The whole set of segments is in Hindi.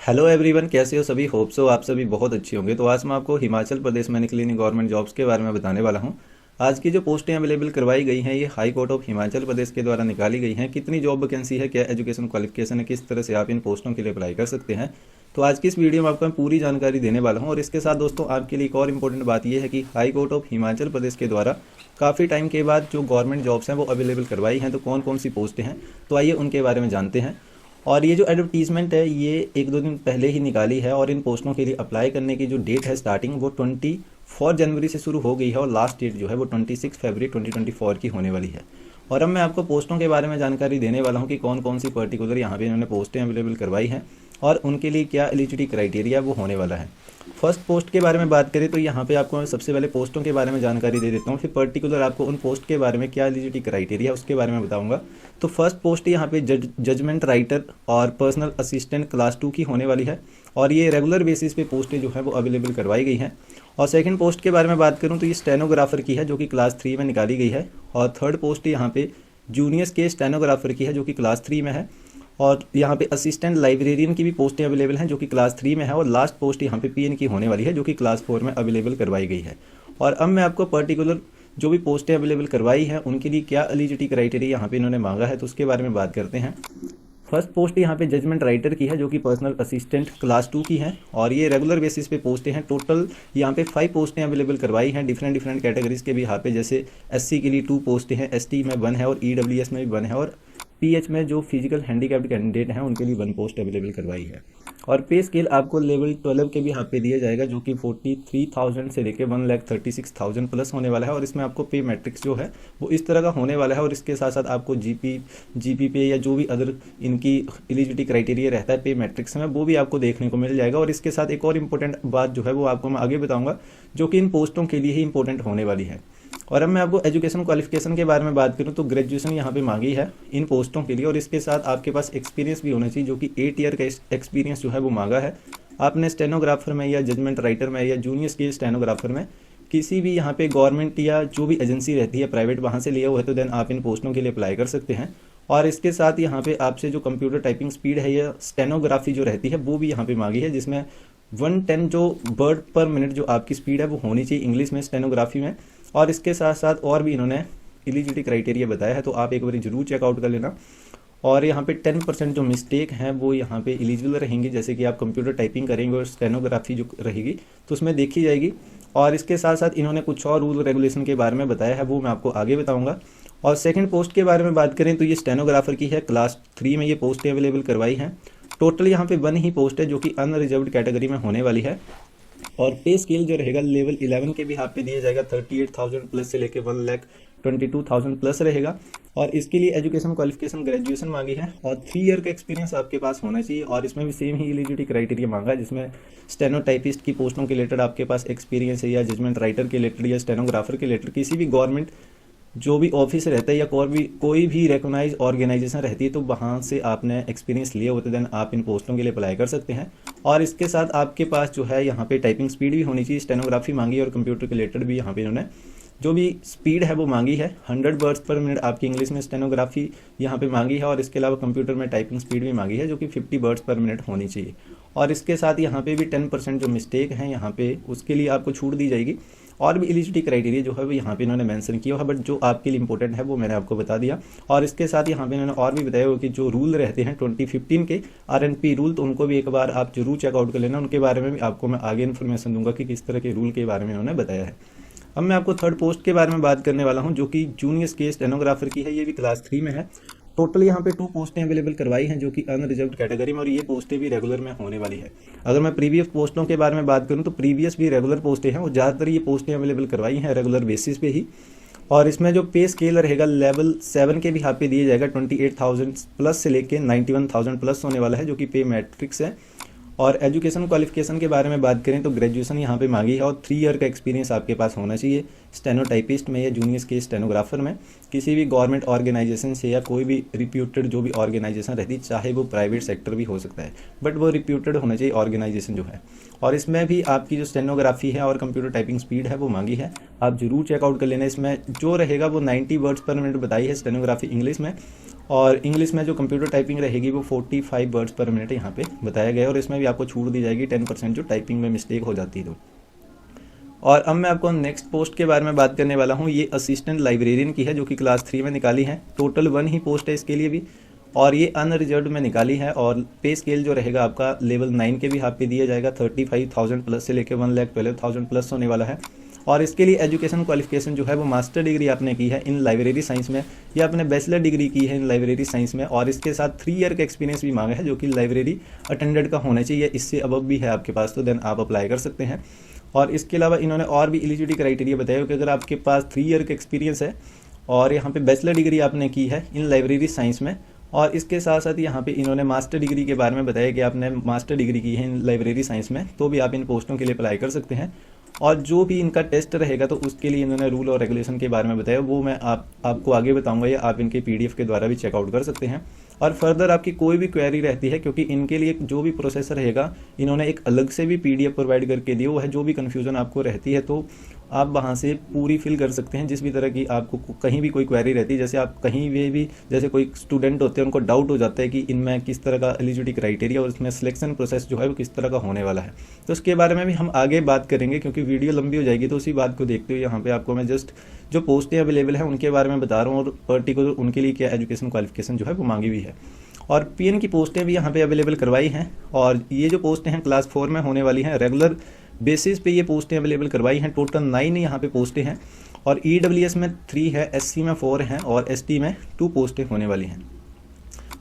हेलो एवरीवन, कैसे हो सभी। होप सो आप सभी बहुत अच्छे होंगे। तो आज मैं आपको हिमाचल प्रदेश में निकली गवर्नमेंट जॉब्स के बारे में बताने वाला हूं। आज की जो पोस्टें अवेलेबल करवाई गई हैं ये high court of Himachal Pradesh के द्वारा निकाली गई हैं। कितनी जॉब वैकेंसी है, क्या एजुकेशन क्वालिफिकेशन है, किस तरह से आप इन पोस्टों के लिए अप्लाई कर सकते हैं। तो आज की इस वीडियो में आपको मैं पूरी जानकारी देने वाला हूँ। और इसके साथ दोस्तों आपके लिए एक और इम्पोर्टेंट बात यह है कि high court of Himachal Pradesh के द्वारा काफ़ी टाइम के बाद जो गवर्नमेंट जॉब्स हैं वो अवेलेबल करवाई हैं। तो कौन कौन सी पोस्टें हैं, तो आइए उनके बारे में जानते हैं। और ये जो एडवर्टीजमेंट है ये एक दो दिन पहले ही निकाली है। और इन पोस्टों के लिए अप्लाई करने की जो डेट है स्टार्टिंग वो 24 जनवरी से शुरू हो गई है। और लास्ट डेट जो है वो 26 फरवरी 2024 की होने वाली है। और अब मैं आपको पोस्टों के बारे में जानकारी देने वाला हूँ कि कौन कौन सी पर्टिकुलर यहाँ पे इन्होंने पोस्टें अवेलेबल करवाई हैं और उनके लिए क्या एलिजिबिलिटी क्राइटेरिया वो होने वाला है। फर्स्ट पोस्ट के बारे में बात करें तो यहाँ पे आपको मैं सबसे पहले पोस्टों के बारे में जानकारी दे देता हूँ, फिर पर्टिकुलर आपको उन पोस्ट के बारे में क्या एलिजिबिलिटी क्राइटेरिया उसके बारे में बताऊँगा। तो फर्स्ट पोस्ट यहाँ पे जजमेंट राइटर और पर्सनल असिस्टेंट क्लास 2 की होने वाली है। और ये रेगुलर बेसिस पे पोस्टें जो है वो अवेलेबल करवाई गई हैं। और सेकंड पोस्ट के बारे में बात करूँ तो ये स्टेनोग्राफर की है जो कि क्लास 3 में निकाली गई है। और थर्ड पोस्ट यहाँ पे जूनियर्स के स्टेनोग्राफर की है जो कि क्लास 3 में है। और यहाँ पे असिस्टेंट लाइब्रेरियन की भी पोस्टें अवेलेबल हैं जो कि क्लास 3 में है। और लास्ट पोस्ट यहाँ पे पीएन की होने वाली है जो कि क्लास 4 में अवेलेबल करवाई गई है। और अब मैं आपको पर्टिकुलर जो भी पोस्टें अवेलेबल करवाई हैं उनके लिए क्या एलिजिबिलिटी क्राइटेरिया यहाँ पे इन्होंने मांगा है तो उसके बारे में बात करते हैं। फर्स्ट पोस्ट यहाँ पे जजमेंट राइटर की है जो कि पर्सनल असिस्टेंट क्लास 2 की है। और ये रेगुलर बेसिस पे पोस्टें हैं। टोटल यहाँ पे 5 पोस्टें अवेलेबल करवाई हैं डिफरेंट कैटेगरीज के भी यहाँ पे। जैसे एससी के लिए 2 पोस्टें हैं, एसटी में 1 है और ईडब्ल्यूएस में भी 1 है। और पीएच में जो फिजिकल हैंडीकैप्ड कैंडिडेट हैं उनके लिए 1 पोस्ट अवेलेबल करवाई है। और पे स्केल आपको लेवल 12 के भी यहाँ पे दिया जाएगा जो कि 43,000 से लेकर 1,36,000 प्लस होने वाला है। और इसमें आपको पे मैट्रिक्स जो है वो इस तरह का होने वाला है। और इसके साथ साथ आपको जीपी पे या जो भी अदर इनकी एलिजिबिलिटी क्राइटेरिया रहता है पे मैट्रिक्स में वो भी आपको देखने को मिल जाएगा। और इसके साथ एक और इम्पोर्टेंट बात जो है वो आपको मैं आगे बताऊँगा जो कि इन पोस्टों के लिए ही इंपॉर्टेंट होने वाली है। और अब मैं आपको एजुकेशन क्वालिफिकेशन के बारे में बात करूं तो ग्रेजुएशन यहाँ पे मांगी है इन पोस्टों के लिए। और इसके साथ आपके पास एक्सपीरियंस भी होना चाहिए जो कि 8 ईयर का एक्सपीरियंस जो है वो मांगा है। आपने स्टेनोग्राफर में या जजमेंट राइटर में या जूनियर स्केल स्टेनोग्राफर में किसी भी यहाँ पे गवर्नमेंट या जो भी एजेंसी रहती है प्राइवेट वहाँ से लिया हुआ है तो देन आप इन पोस्टों के लिए अप्लाई कर सकते हैं। और इसके साथ यहाँ पे आपसे जो कंप्यूटर टाइपिंग स्पीड है या स्टेनोग्राफी जो रहती है वो भी यहाँ पे मांगी है, जिसमें 110 जो वर्ड पर मिनट जो आपकी स्पीड है वो होनी चाहिए इंग्लिश में स्टेनोग्राफी में। और इसके साथ साथ और भी इन्होंने एलिजिबिलिटी क्राइटेरिया बताया है तो आप एक बार जरूर चेकआउट कर लेना। और यहाँ पे 10% जो मिस्टेक हैं वो यहाँ पे एलिजिबल रहेंगी, जैसे कि आप कंप्यूटर टाइपिंग करेंगे और स्टेनोग्राफी जो रहेगी तो उसमें देखी जाएगी। और इसके साथ साथ इन्होंने कुछ और रूल रेगुलेशन के बारे में बताया है वो मैं आपको आगे बताऊँगा। और सेकेंड पोस्ट के बारे में बात करें तो ये स्टेनोग्राफर की है, क्लास 3 में ये पोस्टें अवेलेबल करवाई हैं। टोटल यहाँ पे 1 ही पोस्ट है जो कि अनरिजर्व्ड कैटेगरी में होने वाली है। और पे स्केल जो रहेगा लेवल 11 के भी यहाँ पे दिया जाएगा 38,000 प्लस से लेके 1,22,000 प्लस रहेगा। और इसके लिए एजुकेशन क्वालिफिकेशन ग्रेजुएशन मांगी है और 3 ईयर का एक्सपीरियंस आपके पास होना चाहिए। और इसमें भी सेम ही एलिजिबिलिटी क्राइटेरिया मांगा है, जिसमें स्टेनोटाइपिस्ट की पोस्टों के रिलेटेड आपके पास एक्सपीरियंस है या जजमेंट राइटर के रिलेटेड या स्टेनोग्राफर के रिलेटेड किसी भी गवर्नमेंट जो भी ऑफिस रहता है या कोई भी रिकॉग्नाइज ऑर्गेनाइजेशन रहती है तो वहाँ से आपने एक्सपीरियंस लिए होते देन आप इन पोस्टों के लिए अप्लाई कर सकते हैं। और इसके साथ आपके पास जो है यहाँ पे टाइपिंग स्पीड भी होनी चाहिए, स्टेनोग्राफी मांगी और कंप्यूटर के रिलेटेड भी यहाँ पे इन्होंने जो भी स्पीड है वो मांगी है। 100 वर्ड्स पर मिनट आपकी इंग्लिश में स्टेनोग्राफी यहाँ पे मांगी है। और इसके अलावा कंप्यूटर में टाइपिंग स्पीड भी मांगी है जो कि 50 वर्ड्स पर मिनट होनी चाहिए। और इसके साथ यहाँ पे भी 10% जो मिस्टेक है यहाँ पे उसके लिए आपको छूट दी जाएगी। और भी एलिजिबिलिटी क्राइटेरिया जो है वो यहाँ पे इन्होंने मेंशन किया है, बट जो आपके लिए इंपॉर्टेंट है वो मैंने आपको बता दिया। और इसके साथ यहाँ पे इन्होंने और भी बताया हो कि जो रूल रहते हैं 2015 के RNP रूल तो उनको भी एक बार आप जरूर चेकआउट कर लेना। उनके बारे में भी आपको मैं आगे इन्फॉर्मेशन दूंगा कि किस तरह के रूल के बारे में उन्होंने बताया है। अब मैं आपको थर्ड पोस्ट के बारे में बात करने वाला हूँ जो कि जूनियर स्केल स्टेनोग्राफर की है। ये भी क्लास 3 में है। टोटल यहाँ पे 2 पोस्टें अवेलेबल करवाई हैं जो कि अनरिजर्व्ड कैटेगरी में। और ये पोस्टें भी रेगुलर में होने वाली है। अगर मैं प्रीवियस पोस्टों के बारे में बात करूँ तो प्रीवियस भी रेगुलर पोस्टें हैं और ज़्यादातर ये पोस्टें अवेलेबल करवाई हैं रेगुलर बेसिस पे ही। और इसमें जो पे स्केल रहेगा लेवल 7 के भी यहाँ पे दिया जाएगा 28,000 प्लस से लेके 91,000 प्लस होने वाला है जो कि पे मैट्रिक्स है। और एजुकेशन क्वालिफिकेशन के बारे में बात करें तो ग्रेजुएशन यहाँ पे मांगी है और 3 ईयर का एक्सपीरियंस आपके पास होना चाहिए स्टेनोटाइपिस्ट में या जूनियर स्केल स्टेनोग्राफर में किसी भी गवर्नमेंट ऑर्गेनाइजेशन से या कोई भी रिप्यूटेड जो भी ऑर्गेनाइजेशन रहती है, चाहे वो प्राइवेट सेक्टर भी हो सकता है बट वो रिप्यूटेड होना चाहिए ऑर्गेनाइजेशन जो है। और इसमें भी आपकी जो स्टेनोग्राफी है और कंप्यूटर टाइपिंग स्पीड है वो मांगी है, आप जरूर चेकआउट कर लेना। इसमें जो रहेगा वो 90 वर्ड्स पर मिनट बताई है स्टेनोग्राफी इंग्लिश में। और इंग्लिश में जो कंप्यूटर टाइपिंग रहेगी वो 45 वर्ड्स पर मिनट यहाँ पे बताया गया है, और इसमें भी आपको छूट दी जाएगी 10% जो टाइपिंग में मिस्टेक हो जाती है तो। और अब मैं आपको नेक्स्ट पोस्ट के बारे में बात करने वाला हूँ। ये असिस्टेंट लाइब्रेरियन की है जो कि क्लास 3 में निकाली है। टोटल 1 ही पोस्ट है इसके लिए भी, और ये अनरिजर्व्ड में निकाली है। और पे स्केल जो रहेगा आपका लेवल 9 के भी हाथ पे दिया जाएगा। 35,000 प्लस से लेकर 1,12,000 प्लस होने वाला है। और इसके लिए एजुकेशन क्वालिफिकेशन जो है वो मास्टर डिग्री आपने की है इन लाइब्रेरी साइंस में, या आपने बैचलर डिग्री की है इन लाइब्रेरी साइंस में, और इसके साथ 3 ईयर का एक्सपीरियंस भी मांगा है जो कि लाइब्रेरी अटेंडेंट का होना चाहिए। इससे अबव भी है आपके पास तो देन आप अप्लाई कर सकते हैं। और इसके अलावा इन्होंने और भी एलिजिबिलिटी क्राइटेरिया बताया कि अगर आपके पास 3 ईयर का एक्सपीरियंस है और यहाँ पे बैचलर डिग्री आपने की है इन लाइब्रेरी साइंस में, और इसके साथ साथ यहाँ पे इन्होंने मास्टर डिग्री के बारे में बताया कि आपने मास्टर डिग्री की है इन लाइब्रेरी साइंस में, तो भी आप इन पोस्टों के लिए अप्लाई कर सकते हैं। और जो भी इनका टेस्ट रहेगा तो उसके लिए इन्होंने रूल और रेगुलेशन के बारे में बताया, वो मैं आपको आगे बताऊंगा, या आप इनके PDF के द्वारा भी चेकआउट कर सकते हैं। और फर्दर आपकी कोई भी क्वेरी रहती है, क्योंकि इनके लिए जो भी प्रोसेस रहेगा इन्होंने एक अलग से भी PDF प्रोवाइड करके दी वो है। जो भी कन्फ्यूज़न आपको रहती है तो आप वहाँ से पूरी फिल कर सकते हैं। जिस भी तरह की आपको कहीं भी कोई क्वेरी रहती है, जैसे आप कहीं भी जैसे कोई स्टूडेंट होते हैं उनको डाउट हो जाता है कि इनमें किस तरह का एलिजिबिलिटी क्राइटेरिया और इसमें सिलेक्शन प्रोसेस जो है वो किस तरह का होने वाला है, तो उसके बारे में भी हम आगे बात करेंगे। क्योंकि वीडियो लंबी हो जाएगी तो उसी बात को देखते हुए यहाँ पे आपको मैं जस्ट जो पोस्टें अवेलेबल हैं उनके बारे में बता रहा हूँ, और पर्टिकुलर उनके लिए क्या एजुकेशन क्वालिफिकेशन जो है वो मांगी हुई है। और PN की पोस्टें भी यहाँ पे अवेलेबल करवाई हैं, और ये जो पोस्टें हैं क्लास 4 में होने वाली हैं। रेगुलर बेसिस पे ये पोस्टें अवेलेबल करवाई हैं। टोटल 9 यहाँ पे पोस्टें हैं, और EWS में 3 है, SC में 4 हैं, और ST में 2 पोस्टें होने वाली हैं।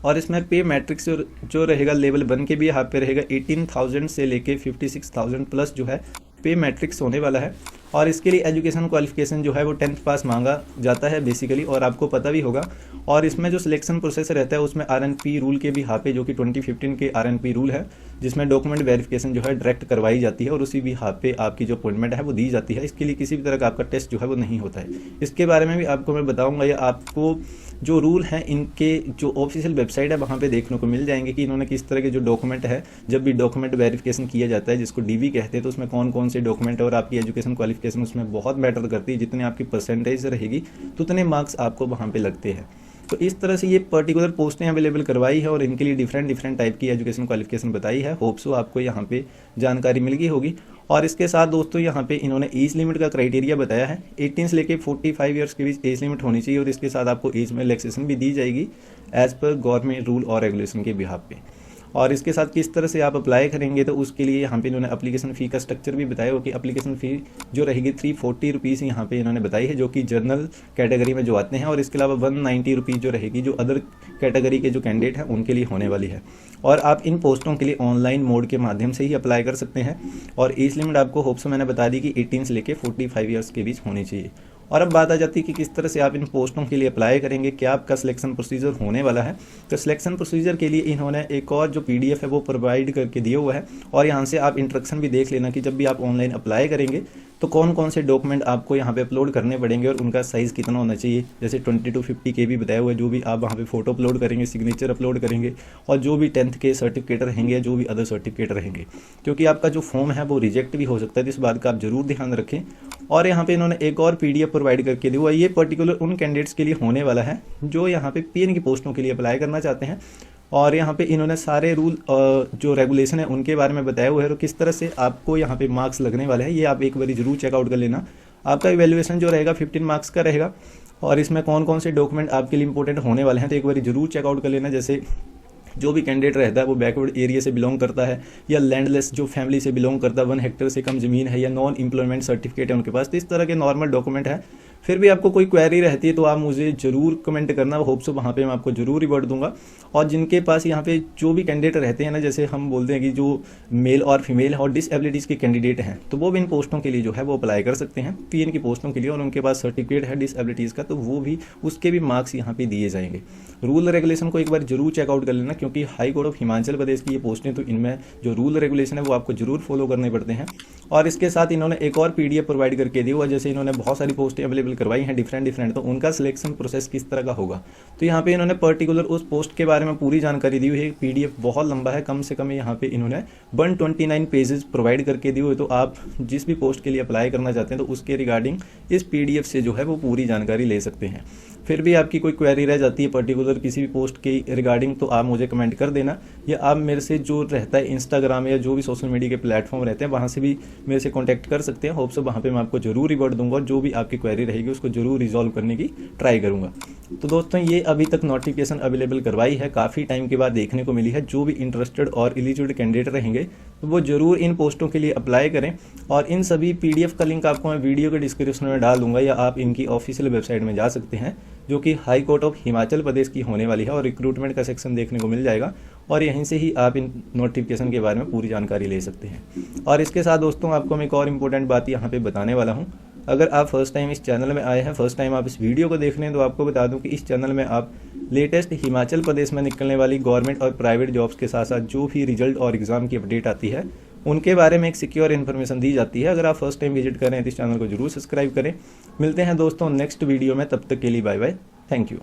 और इसमें पे मैट्रिक्स जो रहेगा लेवल 1 के भी यहाँ पे रहेगा 18,000 से लेके 56,000 प्लस जो है पे मैट्रिक्स होने वाला है। और इसके लिए एजुकेशन क्वालिफिकेशन जो है वो 10th पास मांगा जाता है बेसिकली, और आपको पता भी होगा। और इसमें जो सिलेक्शन प्रोसेस रहता है उसमें RNP रूल के भी यहाँ पे, जो कि 2015 के RNP रूल है, जिसमें डॉक्यूमेंट वेरिफिकेशन जो है डायरेक्ट करवाई जाती है, और उसी भी यहाँ पे आपकी जो अपॉइंटमेंट है वो दी जाती है। इसके लिए किसी भी तरह का आपका टेस्ट जो है वो नहीं होता है। इसके बारे में भी आपको मैं बताऊँगा, या आपको जो रूल हैं इनके जो ऑफिशियल वेबसाइट है वहाँ पे देखने को मिल जाएंगे कि इन्होंने किस तरह के जो डॉक्यूमेंट है, जब भी डॉक्यूमेंट वेरिफिकेशन किया जाता है जिसको DV कहते हैं, तो उसमें कौन कौन से डॉक्यूमेंट है। और आपकी एजुकेशन क्वालिफिकेशन उसमें बहुत मैटर करती है। जितनी आपकी परसेंटेज रहेगी तो उतने मार्क्स आपको वहाँ पे लगते हैं। तो इस तरह से ये पर्टिकुलर पोस्टें अवेलेबल करवाई है, और इनके लिए डिफरेंट टाइप की एजुकेशन क्वालिफिकेशन बताई है। होप सो आपको यहाँ पे जानकारी मिल गई होगी। और इसके साथ दोस्तों यहाँ पे इन्होंने एज लिमिट का क्राइटेरिया बताया है। 18 से लेके 45 ईयर्स के बीच एज लिमिट होनी चाहिए, और इसके साथ आपको एज में रिलैक्सेशन भी दी जाएगी एज पर गवर्नमेंट रूल और रेगुलेशन के बिहाफ पे। और इसके साथ किस तरह से आप अप्लाई करेंगे, तो उसके लिए यहाँ पे इन्होंने एप्लीकेशन फ़ी का स्ट्रक्चर भी बताया हो कि एप्लीकेशन फ़ी जो रहेगी 340 रुपीज़ यहाँ पे इन्होंने बताई है, जो कि जनरल कैटेगरी में जो आते हैं। और इसके अलावा 190 रुपीज़ जो रहेगी जो अदर कैटेगरी के जो कैंडिडेट हैं उनके लिए होने वाली है। और आप इन पोस्टों के लिए ऑनलाइन मोड के माध्यम से ही अप्लाई कर सकते हैं। और एज लिमिट आपको होप से मैंने बता दी कि 18 से लेके 45 ईयर्स के बीच होनी चाहिए। और अब बात आ जाती है कि किस तरह से आप इन पोस्टों के लिए अप्लाई करेंगे, क्या आपका सिलेक्शन प्रोसीजर होने वाला है। तो सिलेक्शन प्रोसीजर के लिए इन्होंने एक और जो PDF है वो प्रोवाइड करके दिया हुआ है, और यहाँ से आप इंस्ट्रक्शन भी देख लेना कि जब भी आप ऑनलाइन अप्लाई करेंगे तो कौन कौन से डॉक्यूमेंट आपको यहाँ पे अपलोड करने पड़ेंगे और उनका साइज़ कितना होना चाहिए। जैसे 20 to 50 KB बताया हुआ है, जो भी आप वहाँ पे फ़ोटो अपलोड करेंगे, सिग्नेचर अपलोड करेंगे, और जो भी 10th के सर्टिफिकेट रहेंगे, जो भी अदर सर्टिफिकेट रहेंगे, क्योंकि आपका जो फॉर्म है वो रिजेक्ट भी हो सकता है। तो इस बात का आप जरूर ध्यान रखें। और यहाँ पे इन्होंने एक और PDF प्रोवाइड करके दिया हुआ है। ये पर्टिकुलर उन कैंडिडेट्स के लिए होने वाला है जो यहाँ पे PN की पोस्टों के लिए अप्लाई करना चाहते हैं। और यहाँ पे इन्होंने सारे रूल जो रेगुलेशन है उनके बारे में बताया हुआ है, और किस तरह से आपको यहाँ पे मार्क्स लगने वाले हैं ये आप एक बार जरूर चेकआउट कर लेना। आपका इवैल्यूएशन जो रहेगा 15 मार्क्स का रहेगा, और इसमें कौन कौन से डॉक्यूमेंट आपके लिए इंपॉर्टेंट होने वाले हैं तो एक बार जरूर चेकआउट कर लेना। जैसे जो भी कैंडिडेट रहता है वो बैकवर्ड एरिया से बिलोंग करता है, या लैंडलेस जो फैमिली से बिलोंग करता है, 1 हेक्टेयर से कम ज़मीन है, या नॉन एम्प्लॉयमेंट सर्टिफिकेट है उनके पास, तो इस तरह के नॉर्मल डॉक्यूमेंट है। फिर भी आपको कोई क्वेरी रहती है तो आप मुझे ज़रूर कमेंट करना, होप सो वहाँ पे मैं आपको ज़रूर रिवर्ट दूंगा। और जिनके पास यहाँ पे जो भी कैंडिडेट रहते हैं ना, जैसे हम बोलते हैं कि जो मेल और फीमेल और डिसएबिलिटीज़ के कैंडिडेट हैं, तो वो भी इन पोस्टों के लिए जो है वो अप्लाई कर सकते हैं PN की पोस्टों के लिए, और उनके पास सर्टिफिकेट है डिसएबिलिटीज़ का, तो वो भी उसके भी मार्क्स यहाँ पे दिए जाएंगे। रूल रेगुलेशन को एक बार जरूर चेकआउट कर लेना, क्योंकि high court of Himachal Pradesh की ये पोस्टें, तो इनमें जो रूल रेगुलेशन है वो आपको जरूर फॉलो करने पड़ते हैं। और इसके साथ इन्होंने एक और PDF प्रोवाइड करके दी हुआ, जैसे इन्होंने बहुत सारी पोस्टें अवेलेबल करवाई हैं डिफरेंट, तो उनका सिलेक्शन प्रोसेस किस तरह का होगा। तो यहाँ पे इन्होंने पर्टिकुलर उस पोस्ट के बारे में पूरी जानकारी दी हुई है। PDF बहुत लंबा है, कम से कम यहाँ पे इन्होंने 129 पेजेस प्रोवाइड करके दी हुई। तो आप जिस भी पोस्ट के लिए अप्लाई करना चाहते हैं तो उसके रिगार्डिंग इस PDF से जो है वो पूरी जानकारी ले सकते हैं। फिर भी आपकी कोई क्वेरी रह जाती है पर्टिकुलर किसी भी पोस्ट के रिगार्डिंग, तो आप मुझे कमेंट कर देना, या आप मेरे से जो रहता है इंस्टाग्राम या जो भी सोशल मीडिया के प्लेटफॉर्म रहते हैं वहाँ से भी मेरे से कॉन्टैक्ट कर सकते हैं। होप सो वहाँ पे मैं आपको जरूर रिवॉर्ड दूंगा और जो भी आपकी क्वेरी रहेगी उसको जरूर रिजॉल्व करने की ट्राई करूँगा। तो दोस्तों ये अभी तक नोटिफिकेशन अवेलेबल करवाई है, काफ़ी टाइम के बाद देखने को मिली है। जो भी इंटरेस्टेड और एलिजिबल कैंडिडेट रहेंगे तो वो जरूर इन पोस्टों के लिए अप्लाई करें। और इन सभी PDF का लिंक आपको मैं वीडियो के डिस्क्रिप्शन में डाल दूंगा, या आप इनकी ऑफिशियल वेबसाइट में जा सकते हैं जो कि high court of Himachal Pradesh की होने वाली है, और रिक्रूटमेंट का सेक्शन देखने को मिल जाएगा और यहीं से ही आप इन नोटिफिकेशन के बारे में पूरी जानकारी ले सकते हैं। और इसके साथ दोस्तों आपको मैं एक और इम्पोर्टेंट बात यहाँ पे बताने वाला हूँ। अगर आप फर्स्ट टाइम इस चैनल में आए हैं, फर्स्ट टाइम आप इस वीडियो को देख रहे हैं, तो आपको बता दूं कि इस चैनल में आप लेटेस्ट हिमाचल प्रदेश में निकलने वाली गवर्नमेंट और प्राइवेट जॉब्स के साथ साथ जो भी रिजल्ट और एग्जाम की अपडेट आती है उनके बारे में एक सिक्योर इन्फॉर्मेशन दी जाती है। अगर आप फर्स्ट टाइम विजिट कर रहे हैं तो इस चैनल को जरूर सब्सक्राइब करें। मिलते हैं दोस्तों नेक्स्ट वीडियो में, तब तक के लिए बाय बाय, थैंक यू।